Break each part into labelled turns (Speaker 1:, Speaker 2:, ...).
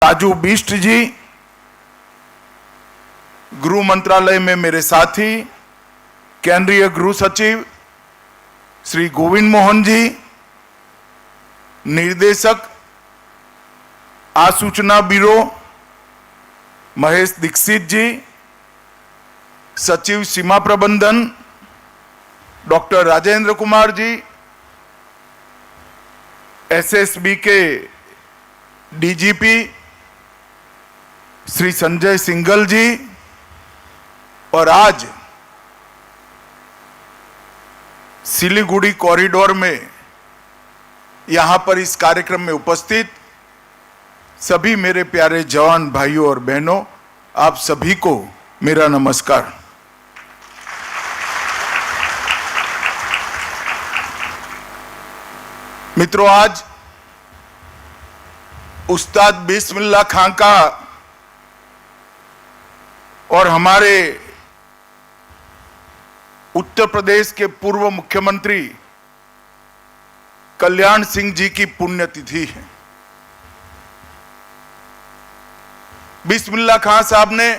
Speaker 1: राजू बिष्ट जी, गृह मंत्रालय में मेरे साथी केंद्रीय गृह सचिव श्री गोविंद मोहन जी, निर्देशक आसूचना ब्यूरो महेश दीक्षित जी, सचिव सीमा प्रबंधन डॉक्टर राजेंद्र कुमार जी, एसएसबी के डीजीपी श्री संजय सिंघल जी, और आज सिलीगुड़ी कॉरिडोर में यहां पर इस कार्यक्रम में उपस्थित सभी मेरे प्यारे जवान भाइयों और बहनों, आप सभी को मेरा नमस्कार। मित्रों, आज उस्ताद बिस्मिल्लाह खां का और हमारे उत्तर प्रदेश के पूर्व मुख्यमंत्री कल्याण सिंह जी की पुण्यतिथि है। बिस्मिल्लाह खां साहब ने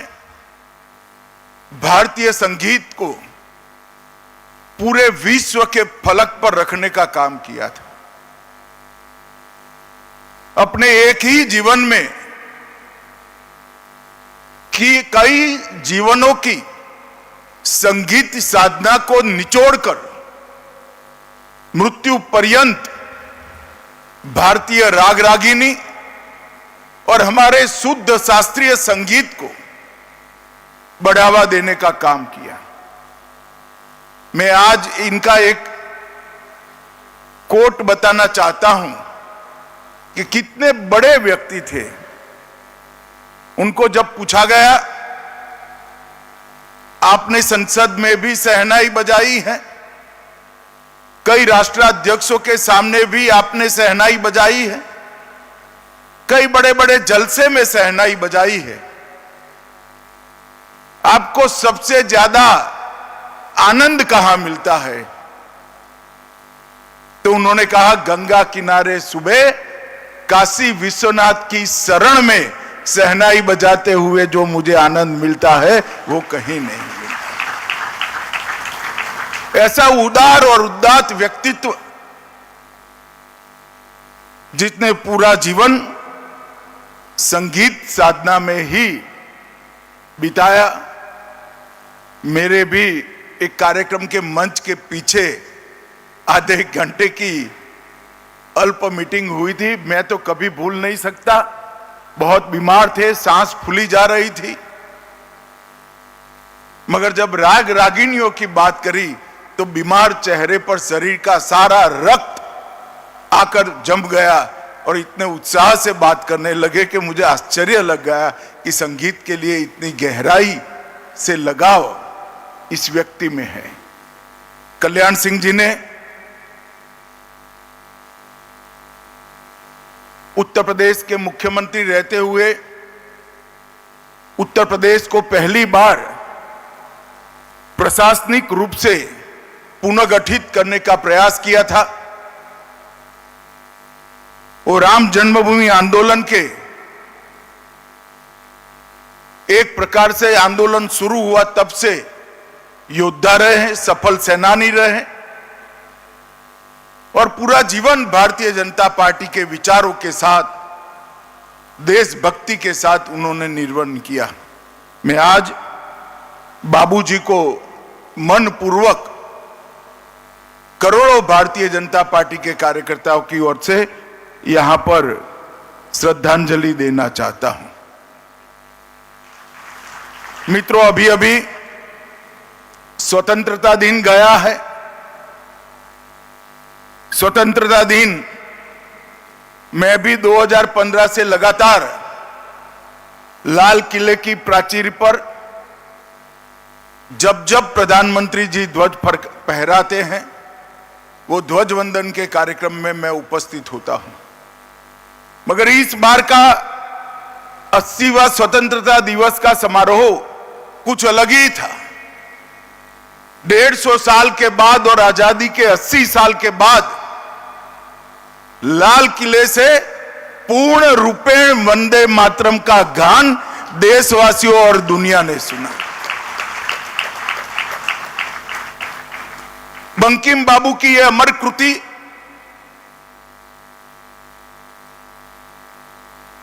Speaker 1: भारतीय संगीत को पूरे विश्व के फलक पर रखने का काम किया था। अपने एक ही जीवन में कई जीवनों की संगीत साधना को निचोड़कर मृत्यु पर्यंत भारतीय राग रागिनी और हमारे शुद्ध शास्त्रीय संगीत को बढ़ावा देने का काम किया। मैं आज इनका एक कोट बताना चाहता हूं कि कितने बड़े व्यक्ति थे। उनको जब पूछा गया, आपने संसद में भी शहनाई बजाई है, कई राष्ट्राध्यक्षों के सामने भी आपने शहनाई बजाई है, कई बड़े बड़े जलसे में शहनाई बजाई है, आपको सबसे ज्यादा आनंद कहां मिलता है? तो उन्होंने कहा, गंगा किनारे सुबह काशी विश्वनाथ की शरण में शहनाई बजाते हुए जो मुझे आनंद मिलता है वो कहीं नहीं मिलता। ऐसा उदार और उदात्त व्यक्तित्व जिसने पूरा जीवन संगीत साधना में ही बिताया। मेरे भी एक कार्यक्रम के मंच के पीछे आधे घंटे की अल्प मीटिंग हुई थी। मैं तो कभी भूल नहीं सकता। बहुत बीमार थे, सांस फूली जा रही थी, मगर जब राग रागिनियों की बात करी तो बीमार चेहरे पर शरीर का सारा रक्त आकर जम गया और इतने उत्साह से बात करने लगे कि मुझे आश्चर्य लग गया कि संगीत के लिए इतनी गहराई से लगाव इस व्यक्ति में है। कल्याण सिंह जी ने उत्तर प्रदेश के मुख्यमंत्री रहते हुए उत्तर प्रदेश को पहली बार प्रशासनिक रूप से पुनर्गठित करने का प्रयास किया था। वो राम जन्मभूमि आंदोलन के एक प्रकार से आंदोलन शुरू हुआ तब से योद्धा रहे हैं, सफल सेनानी रहे हैं और पूरा जीवन भारतीय जनता पार्टी के विचारों के साथ, देशभक्ति के साथ उन्होंने निर्वहन किया। मैं आज बाबूजी को मनपूर्वक करोड़ों भारतीय जनता पार्टी के कार्यकर्ताओं की ओर से यहां पर श्रद्धांजलि देना चाहता हूं। मित्रों, अभी अभी स्वतंत्रता दिन गया है। स्वतंत्रता दिन मैं भी 2015 से लगातार लाल किले की प्राचीर पर जब जब प्रधानमंत्री जी ध्वज फहराते हैं, वो ध्वज वंदन के कार्यक्रम में मैं उपस्थित होता हूं। मगर इस बार का 80वां स्वतंत्रता दिवस का समारोह कुछ अलग ही था। 150 साल के बाद और आजादी के 80 साल के बाद लाल किले से पूर्ण रूपेण वंदे मातरम का गान देशवासियों और दुनिया ने सुना। बंकिम बाबू की यह अमर कृति,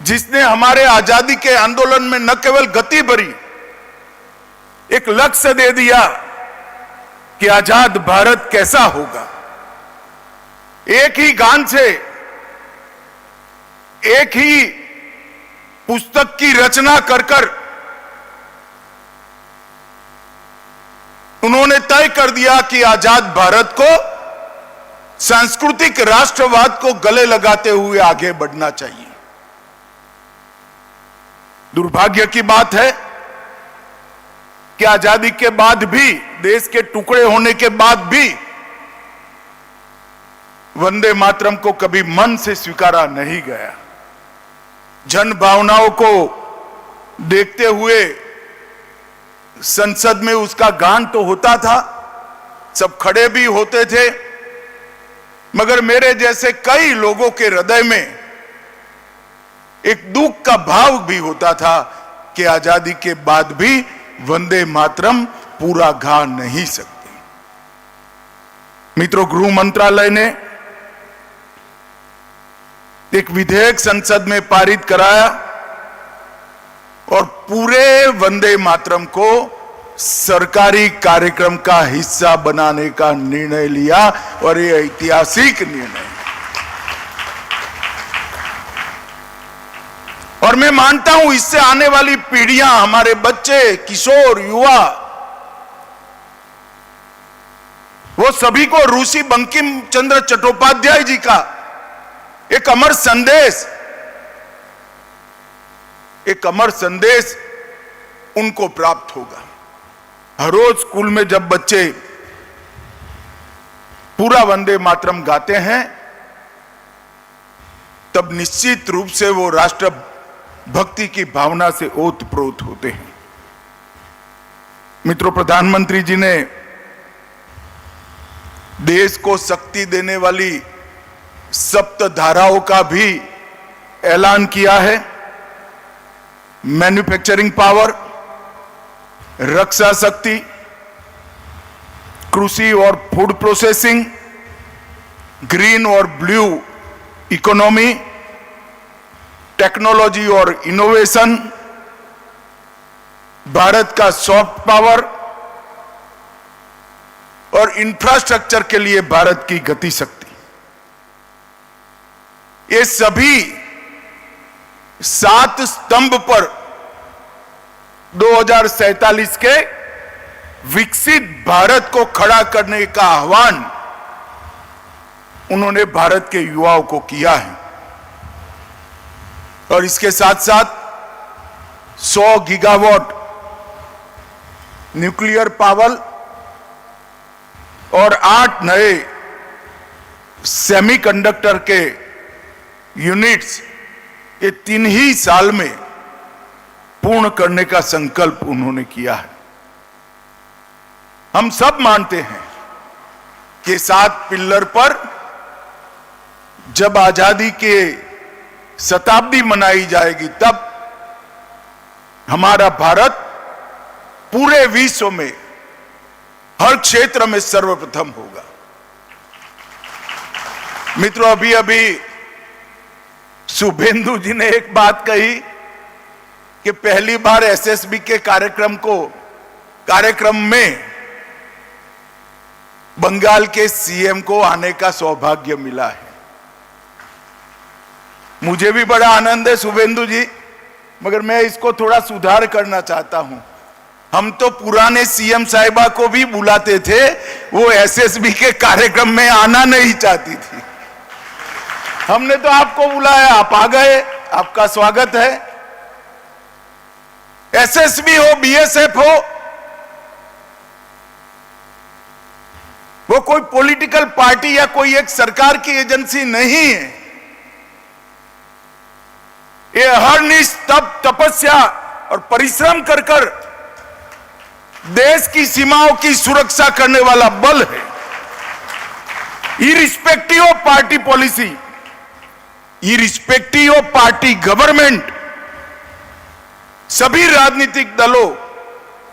Speaker 1: जिसने हमारे आजादी के आंदोलन में न केवल गति भरी, एक लक्ष्य दे दिया कि आजाद भारत कैसा होगा। एक ही गान से, एक ही पुस्तक की रचना कर कर उन्होंने तय कर दिया कि आजाद भारत को सांस्कृतिक राष्ट्रवाद को गले लगाते हुए आगे बढ़ना चाहिए। दुर्भाग्य की बात है कि आजादी के बाद भी, देश के टुकड़े होने के बाद भी वंदे मातरम को कभी मन से स्वीकारा नहीं गया। जन भावनाओं को देखते हुए संसद में उसका गान तो होता था, सब खड़े भी होते थे, मगर मेरे जैसे कई लोगों के हृदय में एक दुख का भाव भी होता था कि आजादी के बाद भी वंदे मातरम पूरा गा नहीं सकते। मित्रों, गृह मंत्रालय ने एक विधेयक संसद में पारित कराया और पूरे वंदे मातरम को सरकारी कार्यक्रम का हिस्सा बनाने का निर्णय लिया, और यह ऐतिहासिक निर्णय। और मैं मानता हूं इससे आने वाली पीढ़ियां, हमारे बच्चे, किशोर, युवा, वो सभी को ऋषि बंकिम चंद्र चट्टोपाध्याय जी का एक अमर संदेश उनको प्राप्त होगा। हर रोज स्कूल में जब बच्चे पूरा वंदे मातरम गाते हैं, तब निश्चित रूप से वो राष्ट्र भक्ति की भावना से ओतप्रोत होते हैं। मित्रों, प्रधानमंत्री जी ने देश को शक्ति देने वाली सप्त धाराओं का भी ऐलान किया है। मैन्युफैक्चरिंग पावर, रक्षा शक्ति, कृषि और फूड प्रोसेसिंग, ग्रीन और ब्लू इकोनॉमी, टेक्नोलॉजी और इनोवेशन, भारत का सॉफ्ट पावर और इंफ्रास्ट्रक्चर के लिए भारत की गति शक्ति, ये सभी 7 स्तंभ पर 2047 के विकसित भारत को खड़ा करने का आह्वान उन्होंने भारत के युवाओं को किया है। और इसके साथ साथ 100 गीगावाट न्यूक्लियर पावर और 8 नए सेमीकंडक्टर के यूनिट्स, ये 3 ही साल में पूर्ण करने का संकल्प उन्होंने किया है। हम सब मानते हैं कि 7 पिल्लर पर जब आजादी के शताब्दी मनाई जाएगी, तब हमारा भारत पूरे विश्व में हर क्षेत्र में सर्वप्रथम होगा। मित्रों, अभी अभी शुभेंदु जी ने एक बात कही कि पहली बार एसएसबी के कार्यक्रम में बंगाल के सीएम को आने का सौभाग्य मिला है। मुझे भी बड़ा आनंद है शुभेंदु जी, मगर मैं इसको थोड़ा सुधार करना चाहता हूं। हम तो पुराने सीएम साहिबा को भी बुलाते थे, वो एसएसबी के कार्यक्रम में आना नहीं चाहती थी। हमने तो आपको बुलाया, आप आ गए, आपका स्वागत है। एसएसबी हो, बीएसएफ हो, वो कोई पॉलिटिकल पार्टी या कोई एक सरकार की एजेंसी नहीं है। ये अहर्निश तपस्या और परिश्रम कर कर देश की सीमाओं की सुरक्षा करने वाला बल है। Irrespective of party policy, irrespective of party government, सभी राजनीतिक दलों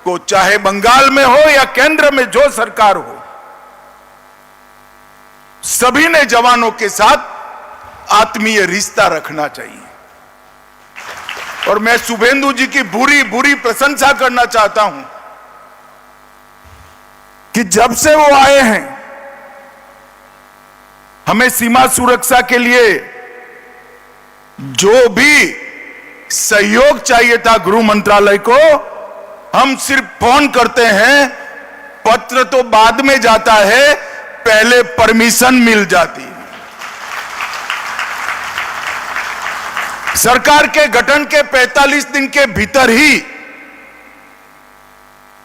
Speaker 1: को, चाहे बंगाल में हो या केंद्र में जो सरकार हो, सभी ने जवानों के साथ आत्मीय रिश्ता रखना चाहिए। और मैं शुभेंदु जी की बुरी बुरी प्रशंसा करना चाहता हूं कि जब से वो आए हैं, हमें सीमा सुरक्षा के लिए जो भी सहयोग चाहिए था गृह मंत्रालय को, हम सिर्फ फोन करते हैं, पत्र तो बाद में जाता है, पहले परमिशन मिल जाती है। सरकार के गठन के 45 दिन के भीतर ही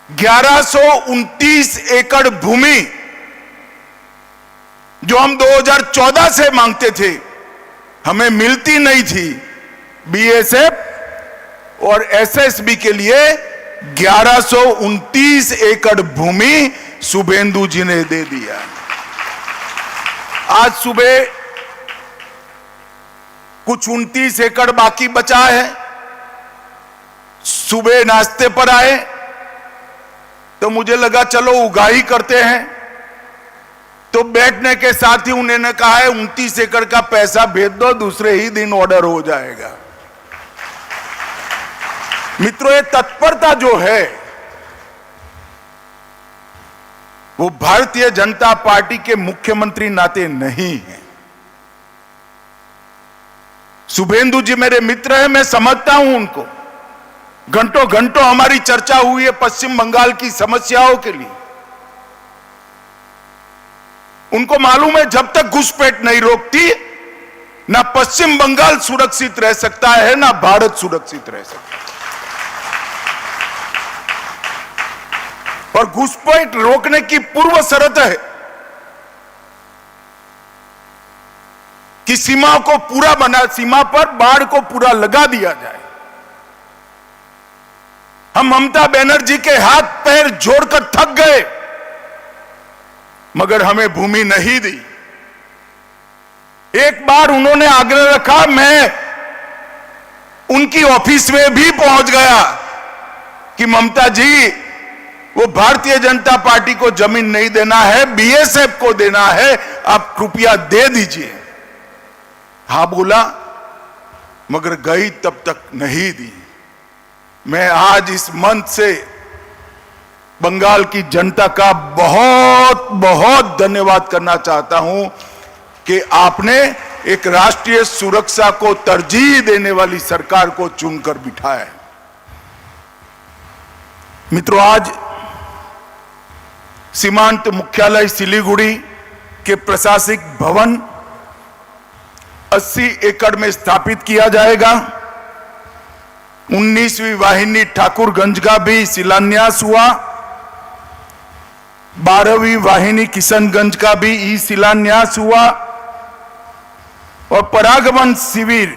Speaker 1: 1129 एकड़ भूमि जो हम 2014 से मांगते थे, हमें मिलती नहीं थी, बीएसएफ और एसएसबी के लिए 1129 एकड़ भूमि शुभेंदु जी ने दे दिया। आज सुबह कुछ 29 एकड़ बाकी बचा है। सुबह नाश्ते पर आए तो मुझे लगा चलो उगाही करते हैं, तो बैठने के साथ ही उन्होंने कहा है 29 एकड़ का पैसा भेज दो, दूसरे ही दिन ऑर्डर हो जाएगा। मित्रों, ये तत्परता जो है वो भारतीय जनता पार्टी के मुख्यमंत्री नाते नहीं है। शुभेंदु जी मेरे मित्र हैं, मैं समझता हूं उनको। घंटों घंटों हमारी चर्चा हुई है पश्चिम बंगाल की समस्याओं के लिए। उनको मालूम है जब तक घुसपैठ नहीं रोकती, ना पश्चिम बंगाल सुरक्षित रह सकता है, ना भारत सुरक्षित रह सकता है। और घुसपैठ रोकने की पूर्व शर्त है कि सीमा को पूरा सीमा पर बाढ़ को पूरा लगा दिया जाए। हम ममता बनर्जी के हाथ पैर जोड़कर थक गए, मगर हमें भूमि नहीं दी। एक बार उन्होंने आग्रह रखा, मैं उनकी ऑफिस में भी पहुंच गया कि ममता जी, वो भारतीय जनता पार्टी को जमीन नहीं देना है, बीएसएफ को देना है, आप कृपया दे दीजिए। हां बोला, मगर गई तब तक नहीं दी। मैं आज इस मंच से बंगाल की जनता का बहुत बहुत धन्यवाद करना चाहता हूं कि आपने एक राष्ट्रीय सुरक्षा को तरजीह देने वाली सरकार को चुनकर बिठाया है। मित्रों, आज सीमांत मुख्यालय सिलीगुड़ी के प्रशासनिक भवन 80 एकड़ में स्थापित किया जाएगा। 19वीं वाहिनी ठाकुरगंज का भी शिलान्यास हुआ। 12वीं वाहिनी किशनगंज का भी ई शिलान्यास हुआ और परागमन शिविर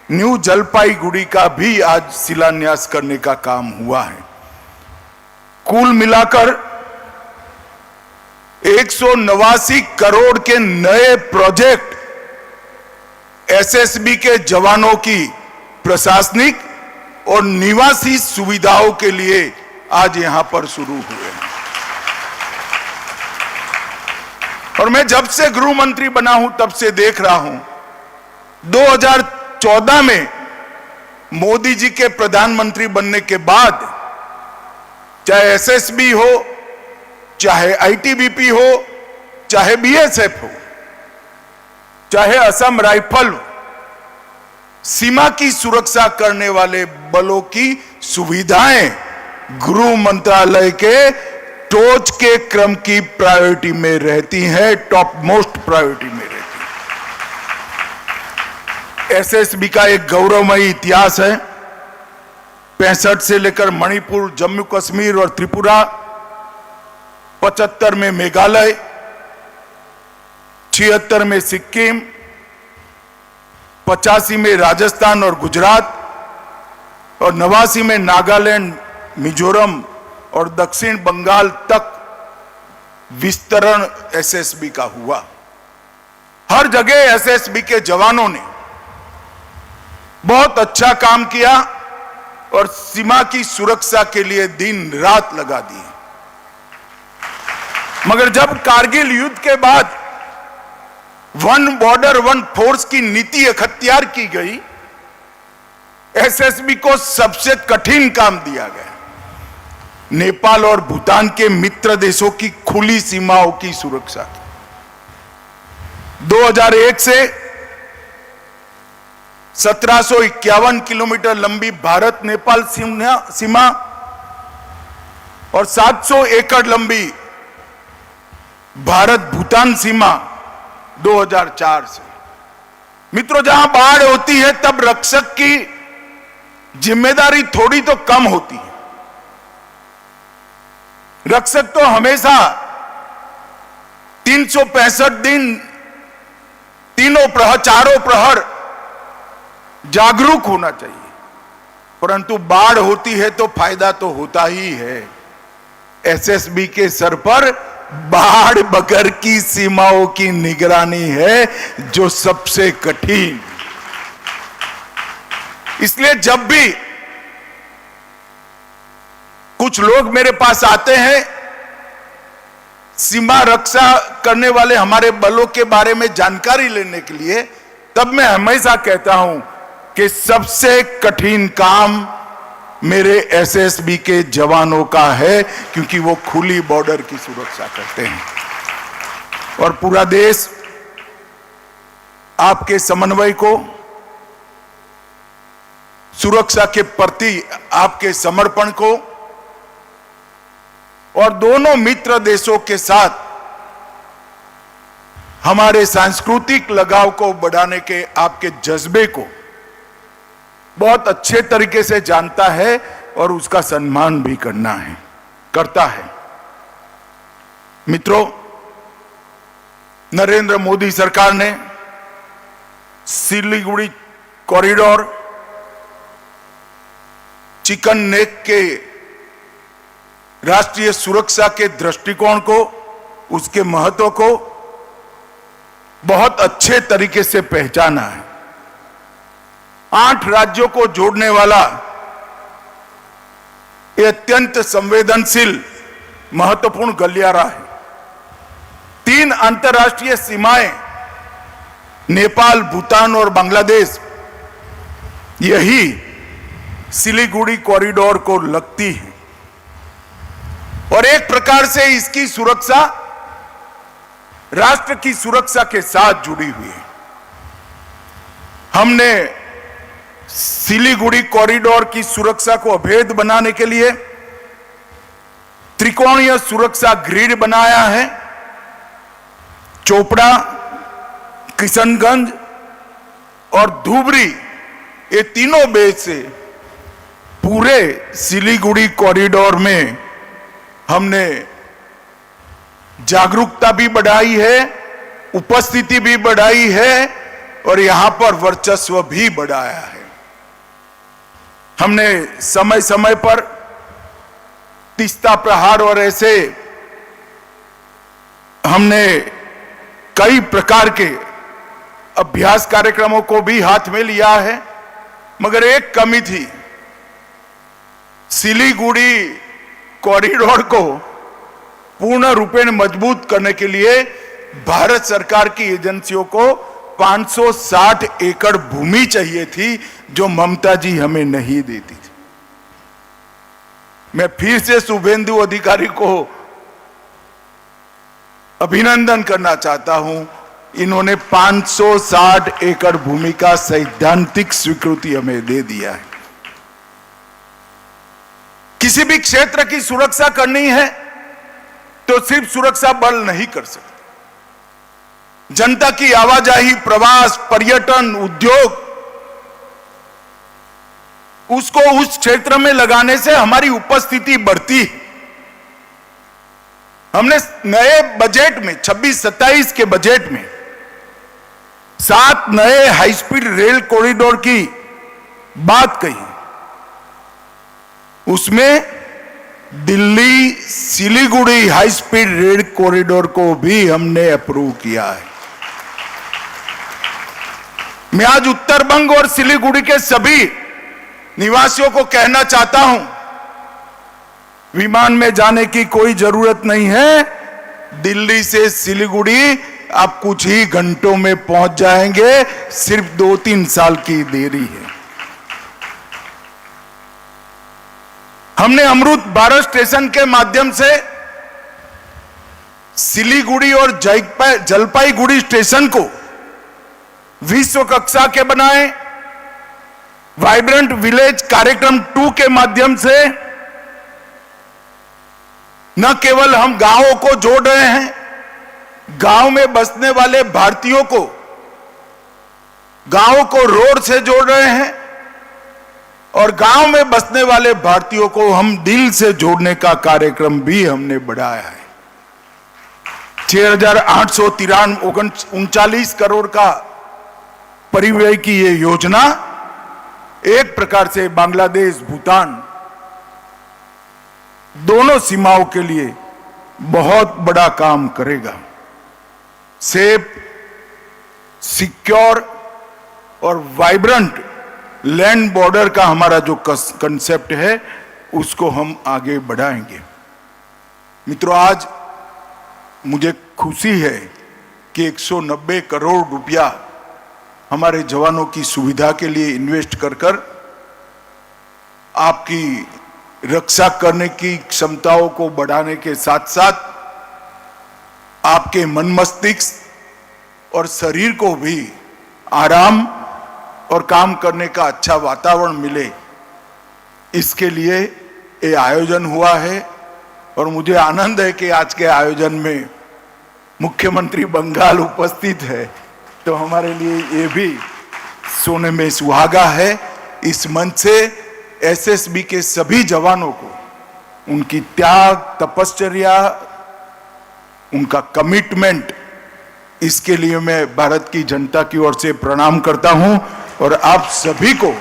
Speaker 1: न्यू जलपाईगुड़ी का भी आज शिलान्यास करने का काम हुआ है। कुल मिलाकर 189 करोड़ के नए प्रोजेक्ट एसएसबी के जवानों की प्रशासनिक और निवासी सुविधाओं के लिए आज यहां पर शुरू हुए हैं। और मैं जब से गृह मंत्री बना हूं तब से देख रहा हूं, 2014 में मोदी जी के प्रधानमंत्री बनने के बाद चाहे एसएसबी हो, चाहे आईटीबीपी हो, चाहे बीएसएफ हो, चाहे असम राइफल हो, सीमा की सुरक्षा करने वाले बलों की सुविधाएं गृह मंत्रालय के टॉच के क्रम की प्रायोरिटी में रहती हैं, टॉप मोस्ट प्रायोरिटी में रहती है। एसएसबी का एक गौरवमयी इतिहास है। 65 से लेकर मणिपुर, जम्मू कश्मीर और त्रिपुरा, 75 में मेघालय, 76 में सिक्किम, 85 में राजस्थान और गुजरात और 89 में नागालैंड, मिजोरम और दक्षिण बंगाल तक विस्तरण एसएसबी का हुआ। हर जगह एसएसबी के जवानों ने बहुत अच्छा काम किया और सीमा की सुरक्षा के लिए दिन रात लगा दी। मगर जब कारगिल युद्ध के बाद वन बॉर्डर वन फोर्स की नीति अख्तियार की गई, एसएसबी को सबसे कठिन काम दिया गया नेपाल और भूटान के मित्र देशों की खुली सीमाओं की सुरक्षा की। 2001 से 1751 किलोमीटर लंबी भारत नेपाल सीमा और 700 एकड़ लंबी भारत भूटान सीमा 2004 से। मित्रों, जहां बाढ़ होती है तब रक्षक की जिम्मेदारी थोड़ी तो कम होती है। रक्षक तो हमेशा 365 दिन चारों प्रहर जागरूक होना चाहिए, परंतु बाढ़ होती है तो फायदा तो होता ही है। एसएसबी के सर पर बाढ़ बगर की सीमाओं की निगरानी है, जो सबसे कठिन। इसलिए जब भी कुछ लोग मेरे पास आते हैं सीमा रक्षा करने वाले हमारे बलों के बारे में जानकारी लेने के लिए, तब मैं हमेशा कहता हूं कि सबसे कठिन काम मेरे एसएसबी के जवानों का है, क्योंकि वो खुली बॉर्डर की सुरक्षा करते हैं और पूरा देश आपके समन्वय को, सुरक्षा के प्रति आपके समर्पण को और दोनों मित्र देशों के साथ हमारे सांस्कृतिक लगाव को बढ़ाने के आपके जज्बे को बहुत अच्छे तरीके से जानता है और उसका सम्मान भी करता है। मित्रों, नरेंद्र मोदी सरकार ने सिलीगुड़ी कॉरिडोर, चिकन नेक के राष्ट्रीय सुरक्षा के दृष्टिकोण को, उसके महत्व को बहुत अच्छे तरीके से पहचाना है। 8 राज्यों को जोड़ने वाला यह अत्यंत संवेदनशील महत्वपूर्ण गलियारा है। 3 अंतर्राष्ट्रीय सीमाएं नेपाल, भूटान और बांग्लादेश, यही सिलीगुड़ी कॉरिडोर को लगती है और एक प्रकार से इसकी सुरक्षा राष्ट्र की सुरक्षा के साथ जुड़ी हुई है। हमने सिलीगुड़ी कॉरिडोर की सुरक्षा को अभेद बनाने के लिए त्रिकोणीय सुरक्षा ग्रिड बनाया है। चोपड़ा, किशनगंज और धुबरी, ये तीनों बेस से पूरे सिलीगुड़ी कॉरिडोर में हमने जागरूकता भी बढ़ाई है, उपस्थिति भी बढ़ाई है और यहां पर वर्चस्व भी बढ़ाया है। हमने समय समय पर तीस्ता प्रहार और ऐसे हमने कई प्रकार के अभ्यास कार्यक्रमों को भी हाथ में लिया है, मगर एक कमी थी। सिलीगुड़ी कॉरिडोर को पूर्ण रूपेण मजबूत करने के लिए भारत सरकार की एजेंसियों को 560 एकड़ भूमि चाहिए थी, जो ममता जी हमें नहीं देती थी। मैं फिर से शुभेंदु अधिकारी को अभिनंदन करना चाहता हूं। इन्होंने 560 एकड़ भूमि का सैद्धांतिक स्वीकृति हमें दे दिया है। किसी भी क्षेत्र की सुरक्षा करनी है तो सिर्फ सुरक्षा बल नहीं कर सकते। जनता की आवाजाही, प्रवास, पर्यटन, उद्योग, उसको उस क्षेत्र में लगाने से हमारी उपस्थिति बढ़ती है। हमने नए बजट में 26-27 के बजट में 7 नए हाई स्पीड रेल कॉरिडोर की बात कही। उसमें Delhi Siliguri high speed rail corridor को भी हमने अप्रूव किया है। मैं आज उत्तरबंग और सिलीगुड़ी के सभी निवासियों को कहना चाहता हूं, विमान में जाने की कोई जरूरत नहीं है। दिल्ली से सिलीगुड़ी आप कुछ ही घंटों में पहुंच जाएंगे, सिर्फ 2-3 साल की देरी है। हमने अमृत भारत स्टेशन के माध्यम से सिलीगुड़ी और जलपाईगुड़ी स्टेशन को विश्व कक्षा के बनाए। वाइब्रेंट विलेज कार्यक्रम 2 के माध्यम से न केवल हम गांवों को जोड़ रहे हैं, गांव में बसने वाले भारतीयों को गांव को रोड से जोड़ रहे हैं और गांव में बसने वाले भारतीयों को हम दिल से जोड़ने का कार्यक्रम भी हमने बढ़ाया है। 6,839 करोड़ का परिव्यय की ये योजना एक प्रकार से बांग्लादेश भूटान दोनों सीमाओं के लिए बहुत बड़ा काम करेगा। सेफ, सिक्योर और वाइब्रेंट लैंड बॉर्डर का हमारा जो कंसेप्ट है उसको हम आगे बढ़ाएंगे। मित्रों, आज मुझे खुशी है कि 190 करोड़ रुपया हमारे जवानों की सुविधा के लिए इन्वेस्ट कर आपकी रक्षा करने की क्षमताओं को बढ़ाने के साथ साथ आपके मन मस्तिष्क और शरीर को भी आराम और काम करने का अच्छा वातावरण मिले, इसके लिए ये आयोजन हुआ है। और मुझे आनंद है कि आज के आयोजन में मुख्यमंत्री बंगाल उपस्थित है, तो हमारे लिए ये भी सोने में सुहागा है। इस मंच से एसएसबी के सभी जवानों को उनकी त्याग, तपश्चर्या, उनका कमिटमेंट, इसके लिए मैं भारत की जनता की ओर से प्रणाम करता हूं और आप सभी को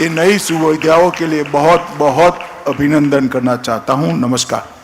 Speaker 1: ये नई सुविधाओं के लिए बहुत बहुत अभिनंदन करना चाहता हूं। नमस्कार।